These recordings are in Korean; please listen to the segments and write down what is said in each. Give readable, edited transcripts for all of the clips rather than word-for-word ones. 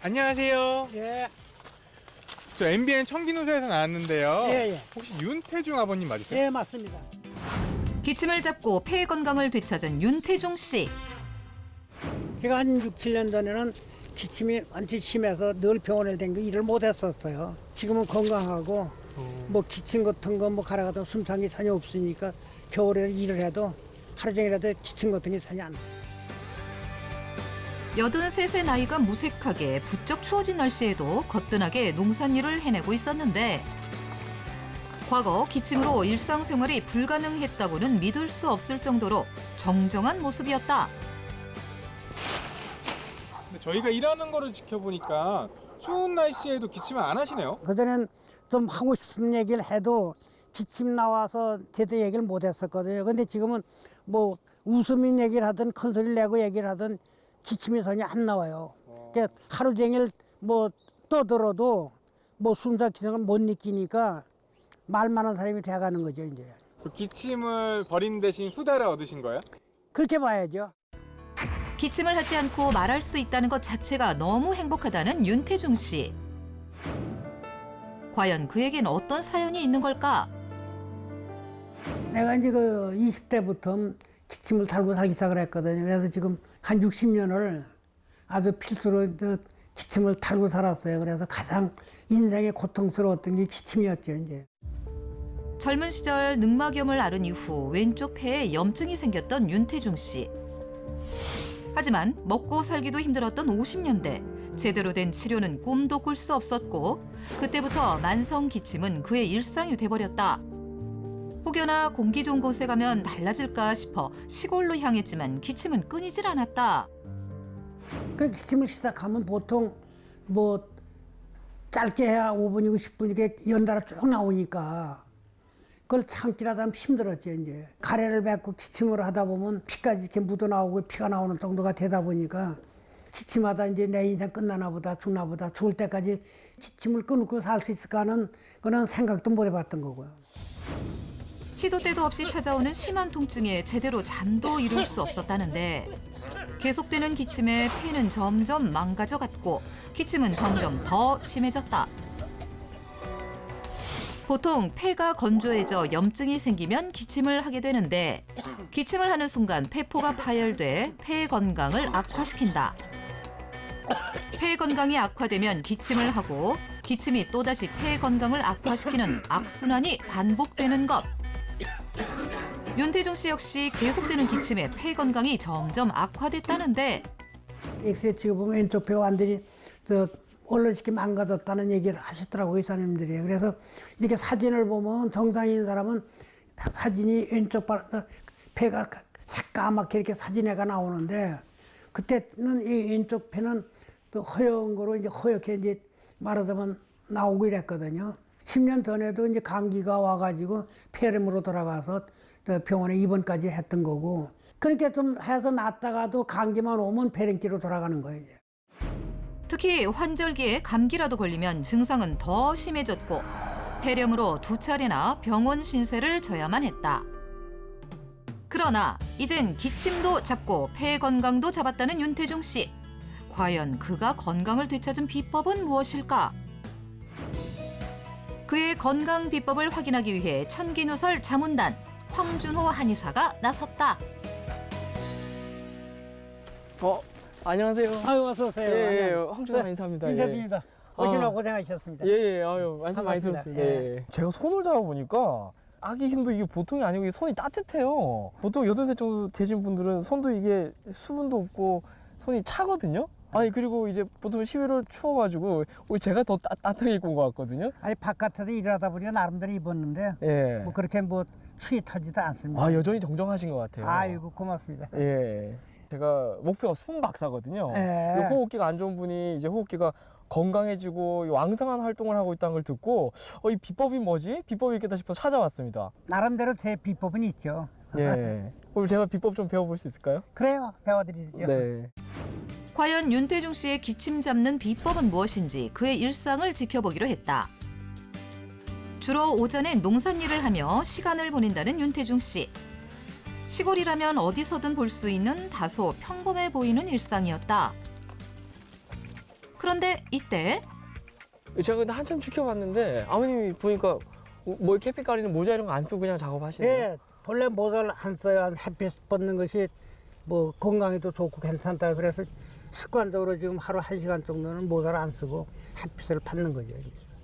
안녕하세요. 예, 저 MBN 청기누소에서 나왔는데요. 예. 혹시 윤태중 아버님 맞으세요? 예, 맞습니다. 기침을 잡고 폐 건강을 되찾은 윤태중 씨. 제가 한 6, 7년 전에는 기침이 완전히 심해서 늘 병원에 댕겨 일을 못 했었어요. 지금은 건강하고 뭐 기침 같은 거 뭐 가라가다 숨상이 전혀 없으니까 겨울에 일을 해도 하루 종일라도 기침 같은 게 전혀 안 나요. 83세 나이가 무색하게 부쩍 추워진 날씨에도 거뜬하게 농산일을 해내고 있었는데 과거 기침으로 일상생활이 불가능했다고는 믿을 수 없을 정도로 정정한 모습이었다. 근데 저희가 일하는 거를 지켜보니까 추운 날씨에도 기침을 안 하시네요. 그전엔 좀 하고 싶은 얘기를 해도 기침 나와서 제대로 얘기를 못 했었거든요. 근데 지금은 뭐 웃으면 얘기를 하든 큰 소리를 내고 얘기를 하든 기침이 전혀 안 나와요. 그러니까 하루 종일 뭐 떠들어도 뭐 숨차 기능을 못 느끼니까 말만 한 사람이 돼가는 거죠, 이제. 그 기침을 버린 대신 수다를 얻으신 거예요? 그렇게 봐야죠. 기침을 하지 않고 말할 수 있다는 것 자체가 너무 행복하다는 윤태중 씨. 과연 그에겐 어떤 사연이 있는 걸까? 내가 이제 그 20대부터 기침을 달고 살기 시작을 했거든요. 그래서 지금 한 60년을 아주 필수로 기침을 달고 살았어요. 그래서 가장 인생에 고통스러웠던 게 기침이었죠, 이제. 젊은 시절 늑막염을 앓은 이후 왼쪽 폐에 염증이 생겼던 윤태중 씨. 하지만 먹고 살기도 힘들었던 50년대. 제대로 된 치료는 꿈도 꿀 수 없었고 그때부터 만성 기침은 그의 일상이 돼버렸다. 혹여나 공기 좋은 곳에 가면 달라질까 싶어 시골로 향했지만 기침은 끊이질 않았다. 그 기침을 시작하면 보통 뭐 짧게 해야 5분이고 10분이게 연달아 쭉 나오니까 그걸 참기라도 하면 힘들었죠, 이제. 가래를 뱉고 기침을 하다 보면 피까지 이렇게 묻어나오고 피가 나오는 정도가 되다 보니까 기침하다 이제 내 인생 끝나나 보다 죽나 보다 죽을 때까지 기침을 끊고 살 수 있을까 하는 그런 생각도 못 해봤던 거고요. 시도 때도 없이 찾아오는 심한 통증에 제대로 잠도 이룰 수 없었다는데 계속되는 기침에 폐는 점점 망가져갔고 기침은 점점 더 심해졌다. 보통 폐가 건조해져 염증이 생기면 기침을 하게 되는데 기침을 하는 순간 폐포가 파열돼 폐 건강을 악화시킨다. 폐 건강이 악화되면 기침을 하고 기침이 또다시 폐 건강을 악화시키는 악순환이 반복되는 것. 윤태중 씨 역시 계속되는 기침에 폐 건강이 점점 악화됐다는데 엑스레이 찍어보면 왼쪽 폐가 완전히 언론식이 망가졌다는 얘기를 하시더라고요, 의사님들이. 그래서 이렇게 사진을 보면 정상인 사람은 사진이 왼쪽 폐가 새까맣게 이렇게 사진에가 나오는데 그때는 이 왼쪽 폐는 또 허연 거로 이제 허옇게 이제 말하자면 나오고 이랬거든요. 10년 전에도 이제 감기가 와가지고 폐렴으로 돌아가서 병원에 입원까지 했던 거고 그렇게 좀 해서 낫다가도 감기만 오면 폐렴기로 돌아가는 거예요, 이제. 특히 환절기에 감기라도 걸리면 증상은 더 심해졌고 폐렴으로 2차례나 병원 신세를 져야만 했다. 그러나 이젠 기침도 잡고 폐 건강도 잡았다는 윤태중 씨. 과연 그가 건강을 되찾은 비법은 무엇일까? 그의 건강 비법을 확인하기 위해 천기누설 자문단 황준호 한의사가 나섰다. 안녕하세요. 아유, 어서 오세요. 예, 황준호 한의사입니다. 인사드립니다. 오시느라 고생하셨습니다. 아유, 말씀 많이 반갑습니다. 들었습니다. 예. 제가 손을 잡아보니까 아기 힘도 이게 보통이 아니고 이게 손이 따뜻해요. 보통 8살 정도 되신 분들은 손도 이게 수분도 없고 손이 차거든요. 아니, 그리고 이제 보통 11월 추워가지고 오히려 제가 더 따뜻하게 입고 온 것 같거든요. 아니, 바깥에서 일하다 보니까 나름대로 입었는데 예. 뭐 그렇게 뭐 추위 타지도 않습니다. 아, 여전히 정정하신 것 같아요. 아이고, 고맙습니다. 예. 제가 목표가 숨 박사거든요. 예. 이 호흡기가 안 좋은 분이 이제 호흡기가 건강해지고 왕성한 활동을 하고 있다는 걸 듣고 이 비법이 뭐지? 비법이 있겠다 싶어서 찾아왔습니다. 나름대로 제 비법은 있죠. 예. 오늘 제가 비법 좀 배워볼 수 있을까요? 그래요, 배워드리죠. 네. 과연 윤태중 씨의 기침 잡는 비법은 무엇인지 그의 일상을 지켜보기로 했다. 주로 오전에 농산일을 하며 시간을 보낸다는 윤태중 씨. 시골이라면 어디서든 볼 수 있는 다소 평범해 보이는 일상이었다. 그런데 이때 제가 근데 한참 지켜봤는데 아버님이 보니까 뭐 햇빛 가리는 모자 이런 거 안 쓰고 그냥 작업하시네요. 예, 본래 모자를 안 써야 햇빛 받는 것이 뭐 건강에도 좋고 괜찮다. 그래서 습관적으로 지금 하루 1시간 정도는 모자를 안 쓰고 햇빛을 받는 거죠.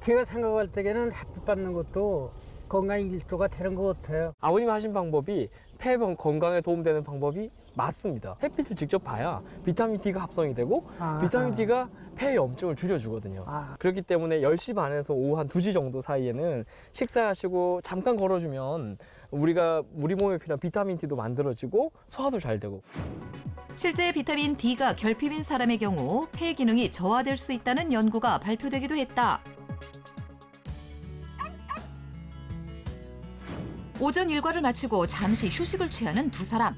제가 생각할 때에는 햇빛 받는 것도 건강 일조가 되는 것 같아요. 아버님 하신 방법이 폐 건강에 도움되는 방법이 맞습니다. 햇빛을 직접 봐야 비타민 D가 합성이 되고 비타민 D가 폐 염증을 줄여주거든요. 그렇기 때문에 10시 반에서 오후 한 2시 정도 사이에는 식사하시고 잠깐 걸어주면 우리 몸에 필요한 비타민 D도 만들어지고 소화도 잘 되고. 실제 비타민 D가 결핍인 사람의 경우 폐 기능이 저하될 수 있다는 연구가 발표되기도 했다. 오전 일과를 마치고 잠시 휴식을 취하는 두 사람.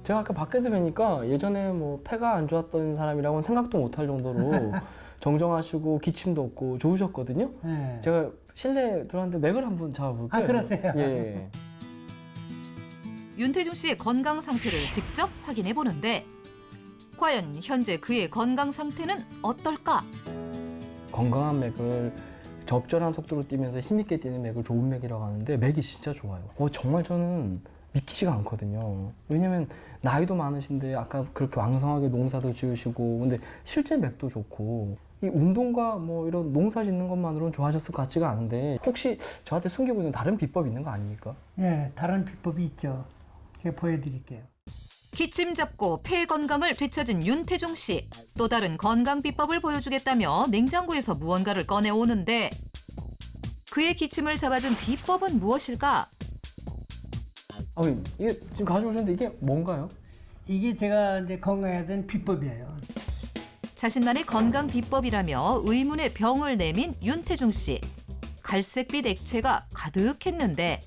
제가 아까 밖에서 뵈니까 예전에 뭐 폐가 안 좋았던 사람이라고는 생각도 못할 정도로 정정하시고 기침도 없고 좋으셨거든요. 네. 제가 실내 들어왔는데 맥을 한번 잡아볼게요. 그러세요? 예. 윤태중 씨의 건강 상태를 직접 확인해 보는데 과연 현재 그의 건강 상태는 어떨까? 건강한 맥을 적절한 속도로 뛰면서 힘있게 뛰는 맥을 좋은 맥이라고 하는데 맥이 진짜 좋아요. 정말 저는 믿기지가 않거든요. 왜냐면 나이도 많으신데 아까 그렇게 왕성하게 농사도 지으시고 근데 실제 맥도 좋고 이 운동과 뭐 이런 농사 짓는 것만으로는 좋아졌을 것 같지가 않은데 혹시 저한테 숨기고 있는 다른 비법이 있는 거 아닙니까? 예, 다른 비법이 있죠. 제가 보여드릴게요. 기침 잡고 폐 건강을 되찾은 윤태중 씨. 또 다른 건강 비법을 보여주겠다며 냉장고에서 무언가를 꺼내오는데 그의 기침을 잡아준 비법은 무엇일까? 이게 지금 가져오셨는데 이게 뭔가요? 이게 제가 이제 건강해야 되는 비법이에요. 자신만의 건강 비법이라며 의문의 병을 내민 윤태중 씨. 갈색빛 액체가 가득했는데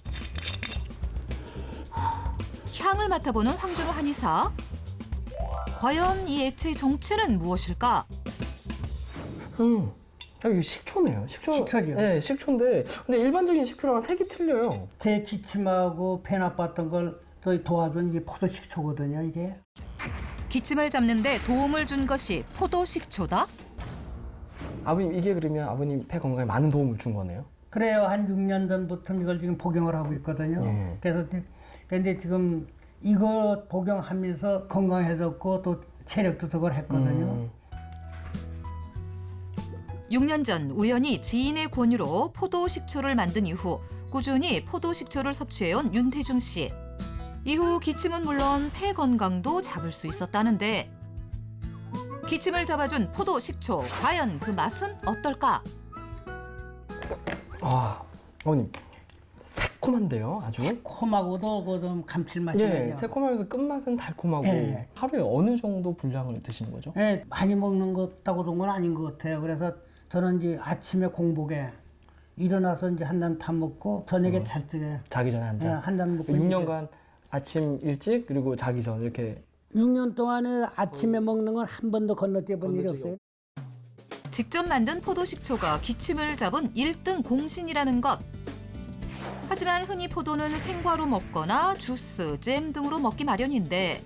향을 맡아보는 황준호 한의사. 과연 이 액체의 정체는 무엇일까? 이게 식초네요. 식초죠. 네, 식초인데 근데 일반적인 식초랑 색이 틀려요. 제 기침하고 배 나빴던 걸 또 도와준 이게 포도 식초거든요. 이게. 기침을 잡는 데 도움을 준 것이 포도 식초다? 아버님 이게 그러면 아버님 폐 건강에 많은 도움을 준 거네요? 그래요. 한 6년 전부터 이걸 지금 복용을 하고 있거든요. 예. 그래서 근데 지금 이거 복용하면서 건강해졌고 또 체력도 더 했거든요. 6년 전 우연히 지인의 권유로 포도 식초를 만든 이후 꾸준히 포도 식초를 섭취해온 윤태중 씨. 이후 기침은 물론 폐 건강도 잡을 수 있었다는데 기침을 잡아준 포도 식초, 과연 그 맛은 어떨까? 어머님 새콤한데요, 아주? 새콤하고도 그 좀 감칠맛이 예, 나요. 새콤하면서 끝맛은 달콤하고 예. 하루에 어느 정도 분량을 드시는 거죠? 예, 많이 먹는 것다고 그런 건 아닌 것 같아요. 그래서 저는 이제 아침에 공복에 일어나서 이제 한 잔 타 먹고 저녁에 잘 적에 자기 전에 한 잔? 한 잔 먹고 6년간 아침 일찍 그리고 자기 전 이렇게 6년 동안에 아침에 먹는 건 한 번도 건너뛰어 본 일이 없어요. 직접 만든 포도 식초가 기침을 잡은 1등 공신이라는 것. 하지만 흔히 포도는 생과로 먹거나 주스, 잼 등으로 먹기 마련인데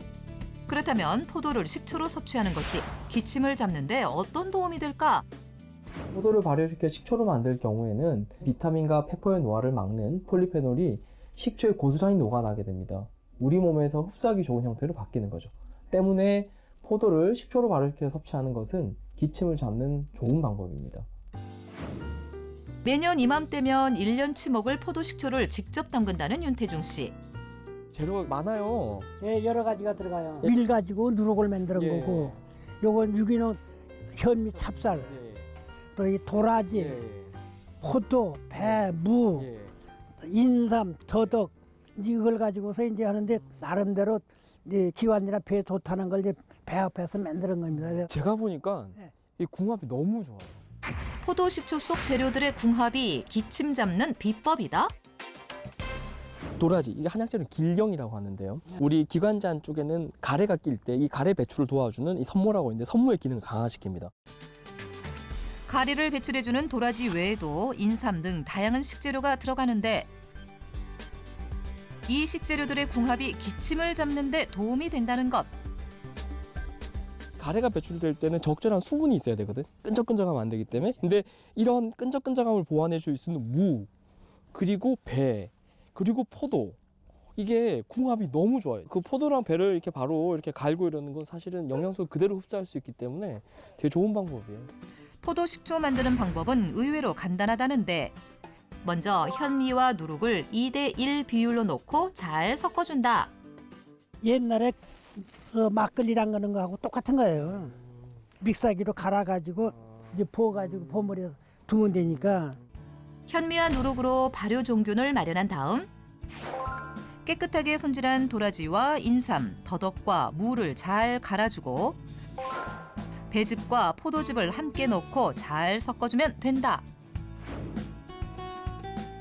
그렇다면 포도를 식초로 섭취하는 것이 기침을 잡는 데 어떤 도움이 될까? 포도를 발효시켜 식초로 만들 경우에는 비타민과 페퍼의 노화를 막는 폴리페놀이 식초에 고스란히 녹아나게 됩니다. 우리 몸에서 흡수하기 좋은 형태로 바뀌는 거죠. 때문에 포도를 식초로 발효시켜 섭취하는 것은 기침을 잡는 좋은 방법입니다. 매년 이맘때면 1년치 먹을 포도 식초를 직접 담근다는 윤태중 씨. 재료가 많아요. 예, 여러 가지가 들어가요. 밀 가지고 누룩을 만드는 예. 거고, 요건 유기농 현미 찹쌀, 또 이 도라지, 포도, 배, 무, 인삼, 더덕 이걸 가지고서 이제 하는데 나름대로 이제 기관이나 배에 좋다는 걸 이제 배합해서 만드는 겁니다. 제가 보니까 이 궁합이 너무 좋아요. 포도 식초 속 재료들의 궁합이 기침 잡는 비법이다? 도라지, 이게 한약재로 길경이라고 하는데요. 우리 기관지 안쪽에는 가래가 낄 때 이 가래 배출을 도와주는 이 선모라고 있는데 선모의 기능을 강화시킵니다. 가래를 배출해주는 도라지 외에도 인삼 등 다양한 식재료가 들어가는데 이 식재료들의 궁합이 기침을 잡는 데 도움이 된다는 것. 가래가 배출될 때는 적절한 수분이 있어야 되거든. 끈적끈적하면 안 되기 때문에. 근데 이런 끈적끈적함을 보완해 줄 수 있는 무, 그리고 배, 그리고 포도, 이게 궁합이 너무 좋아요. 그 포도랑 배를 이렇게 바로 이렇게 갈고 이러는 건 사실은 영양소 그대로 흡수할 수 있기 때문에 되게 좋은 방법이에요. 포도 식초 만드는 방법은 의외로 간단하다는데 먼저 현미와 누룩을 2대1 비율로 넣고 잘 섞어준다. 옛날에 막걸리랑 그런 거하고 똑같은 거예요. 믹서기로 갈아가지고 이제 부어가지고 버무려서 두면 되니까. 현미와 누룩으로 발효 종균을 마련한 다음 깨끗하게 손질한 도라지와 인삼, 더덕과 무를 잘 갈아주고 배즙과 포도즙을 함께 넣고 잘 섞어주면 된다.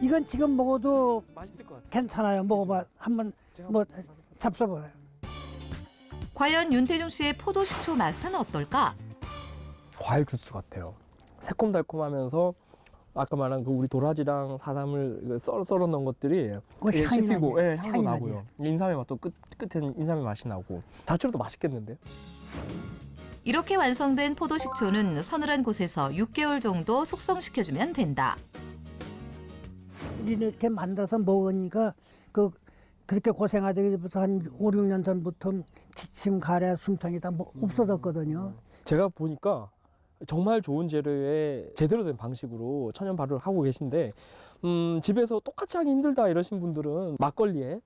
이건 지금 먹어도 맛있을 것 같아요. 괜찮아요. 먹어봐. 한번 뭐 잡숴봐요. 과연 윤태중 씨의 포도 식초 맛은 어떨까? 과일 주스 같아요. 새콤달콤하면서 아까 말한 그 우리 도라지랑 사삼을 썰어 넣은 것들이 그 향이 씹히고, 나지. 예, 향도 향이 나고요. 인삼의 맛도 끝엔 인삼의 맛이 나고 자체로도 맛있겠는데요? 이렇게 완성된 포도 식초는 서늘한 곳에서 6개월 정도 숙성시켜주면 된다. 이렇게 만들어서 먹으니까 그렇게 고생하다기부터 한 5, 6년 전부터 기침, 가래, 숨통이 다 없어졌거든요. 제가 보니까 정말 좋은 재료에 제대로 된 방식으로 천연 발효를 하고 계신데 집에서 똑같이 하기 힘들다 이러신 분들은 막걸리에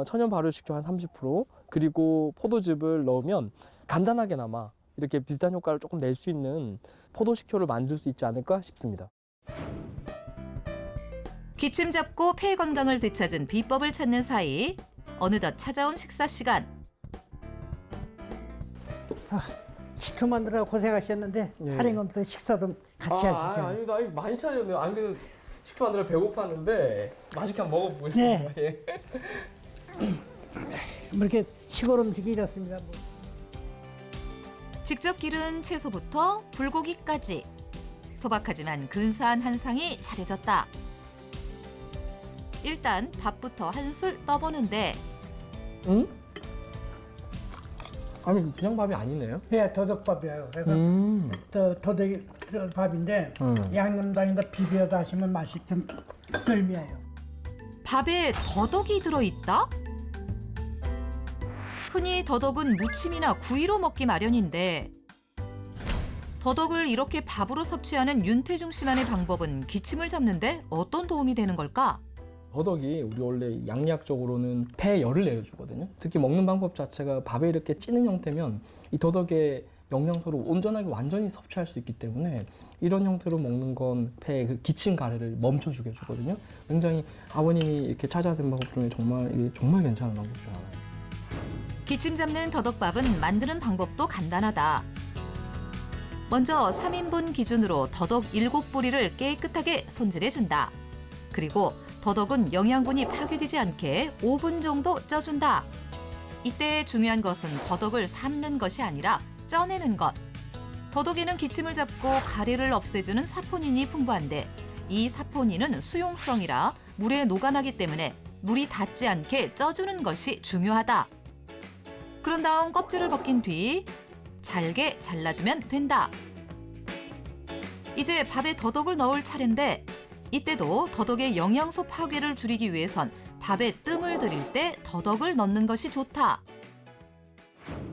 천연 발효 식초 한 30% 그리고 포도즙을 넣으면 간단하게나마 이렇게 비슷한 효과를 조금 낼 수 있는 포도 식초를 만들 수 있지 않을까 싶습니다. 기침 잡고 폐 건강을 되찾은 비법을 찾는 사이 어느덧 찾아온 식사 시간. 식초 만들어 고생하셨는데 예. 촬영부터 식사도 같이 하시죠. 아닙니다. 많이 차렸네요. 안 그래도 식초 만들어 배고팠는데 맛있게 한번 먹어보겠습니다. 네. 뭐 이렇게 시골 음식이 이렇습니다. 뭐. 직접 기른 채소부터 불고기까지 소박하지만 근사한 한 상이 차려졌다. 일단 밥부터 한술 떠보는데 응? 아니 그냥 밥이 아니네요. 네, 더덕밥이에요. 그래서 더덕이 들어간 밥인데 양념장에다 비벼서 하시면 맛이 좀 별미해요. 밥에 더덕이 들어있다? 흔히 더덕은 무침이나 구이로 먹기 마련인데 더덕을 이렇게 밥으로 섭취하는 윤태중 씨만의 방법은 기침을 잡는데 어떤 도움이 되는 걸까? 더덕이 우리 원래 양리학적으로는 폐에 열을 내려주거든요. 특히 먹는 방법 자체가 밥에 이렇게 찌는 형태면 이 더덕의 영양소를 온전하게 완전히 섭취할 수 있기 때문에 이런 형태로 먹는 건 폐의 그 기침 가래를 멈춰주게 해주거든요. 굉장히 아버님이 이렇게 찾아낸 방법 중에 이게 정말 괜찮은 방법 중 하나예요. 기침 잡는 더덕밥은 만드는 방법도 간단하다. 먼저 3인분 기준으로 더덕 7뿌리를 깨끗하게 손질해준다. 그리고 더덕은 영양분이 파괴되지 않게 5분 정도 쪄준다. 이때 중요한 것은 더덕을 삶는 것이 아니라 쪄내는 것. 더덕에는 기침을 잡고 가래를 없애주는 사포닌이 풍부한데 이 사포닌은 수용성이라 물에 녹아나기 때문에 물이 닿지 않게 쪄주는 것이 중요하다. 그런 다음 껍질을 벗긴 뒤 잘게 잘라주면 된다. 이제 밥에 더덕을 넣을 차례인데 이때도 더덕의 영양소 파괴를 줄이기 위해선 밥에 뜸을 들일 때 더덕을 넣는 것이 좋다.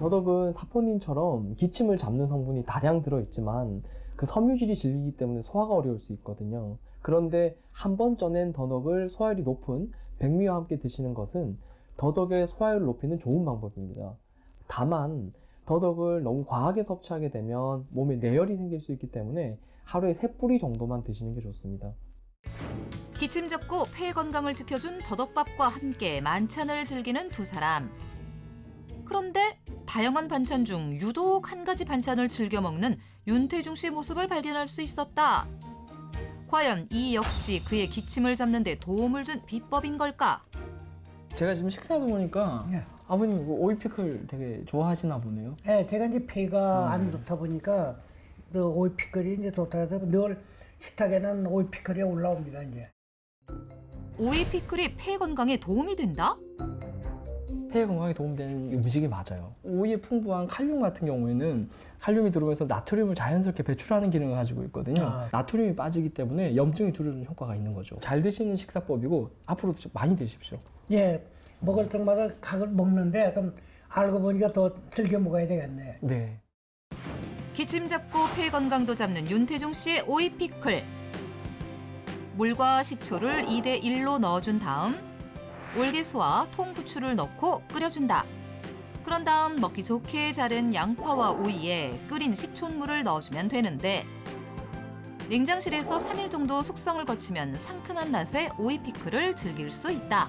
더덕은 사포닌처럼 기침을 잡는 성분이 다량 들어있지만 그 섬유질이 질리기 때문에 소화가 어려울 수 있거든요. 그런데 한 번 쪄낸 더덕을 소화율이 높은 백미와 함께 드시는 것은 더덕의 소화율을 높이는 좋은 방법입니다. 다만 더덕을 너무 과하게 섭취하게 되면 몸에 내열이 생길 수 있기 때문에 하루에 3뿌리 정도만 드시는 게 좋습니다. 기침 잡고 폐 건강을 지켜준 더덕밥과 함께 만찬을 즐기는 두 사람. 그런데 다양한 반찬 중 유독 한 가지 반찬을 즐겨 먹는 윤태중 씨의 모습을 발견할 수 있었다. 과연 이 역시 그의 기침을 잡는 데 도움을 준 비법인 걸까? 제가 지금 식사하다 보니까 예. 아버님 이거 오이 피클 되게 좋아하시나 보네요. 네, 제가 이제 폐가 안 좋다 보니까 그 오이 피클이 이제 좋다 해서 늘 식탁에는 오이 피클이 올라옵니다 이제. 오이 피클이 폐 건강에 도움이 된다? 폐 건강에 도움되는 음식이 맞아요. 오이에 풍부한 칼륨 같은 경우에는 칼륨이 들어오면서 나트륨을 자연스럽게 배출하는 기능을 가지고 있거든요. 나트륨이 빠지기 때문에 염증이 두르는 효과가 있는 거죠. 잘 드시는 식사법이고 앞으로도 좀 많이 드십시오. 예, 먹을 때마다 각을 먹는데 좀 알고 보니까 더 즐겨 먹어야 되겠네. 네. 기침 잡고 폐 건강도 잡는 윤태중 씨의 오이 피클. 물과 식초를 2대 1로 넣어준 다음 올개수와 통후추를 넣고 끓여준다. 그런 다음 먹기 좋게 자른 양파와 오이에 끓인 식초물을 넣어주면 되는데 냉장실에서 3일 정도 숙성을 거치면 상큼한 맛의 오이 피클을 즐길 수 있다.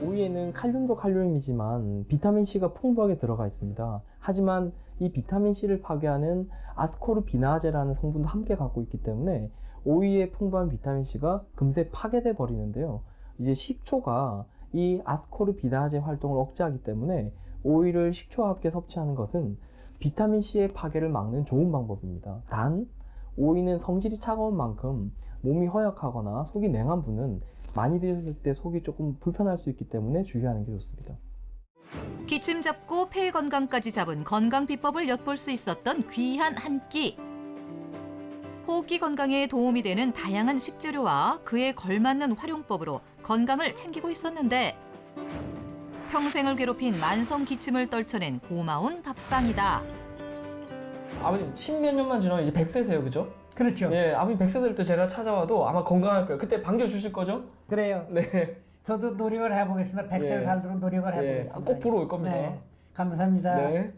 오이에는 칼륨도 칼륨이지만 비타민C가 풍부하게 들어가 있습니다. 하지만 이 비타민C를 파괴하는 아스코르비나제라는 성분도 함께 갖고 있기 때문에 오이에 풍부한 비타민C가 금세 파괴돼 버리는데요. 이제 식초가 이 아스코르비나제 활동을 억제하기 때문에 오이를 식초와 함께 섭취하는 것은 비타민C의 파괴를 막는 좋은 방법입니다. 단, 오이는 성질이 차가운 만큼 몸이 허약하거나 속이 냉한 분은 많이 드셨을 때 속이 조금 불편할 수 있기 때문에 주의하는 게 좋습니다. 기침 잡고 폐 건강까지 잡은 건강 비법을 엿볼 수 있었던 귀한 한 끼. 호흡기 건강에 도움이 되는 다양한 식재료와 그에 걸맞는 활용법으로 건강을 챙기고 있었는데 평생을 괴롭힌 만성 기침을 떨쳐낸 고마운 밥상이다. 아버님 10몇 년만 지나면 이제 100세세요, 그죠? 그렇죠. 네, 아버님 100세 될 때 제가 찾아와도 아마 건강할 거예요. 그때 반겨주실 거죠? 그래요. 네. 저도 노력을 해보겠습니다. 100세 예. 살도록 노력을 해보겠습니다. 꼭 보러 올 겁니다. 네, 감사합니다. 네.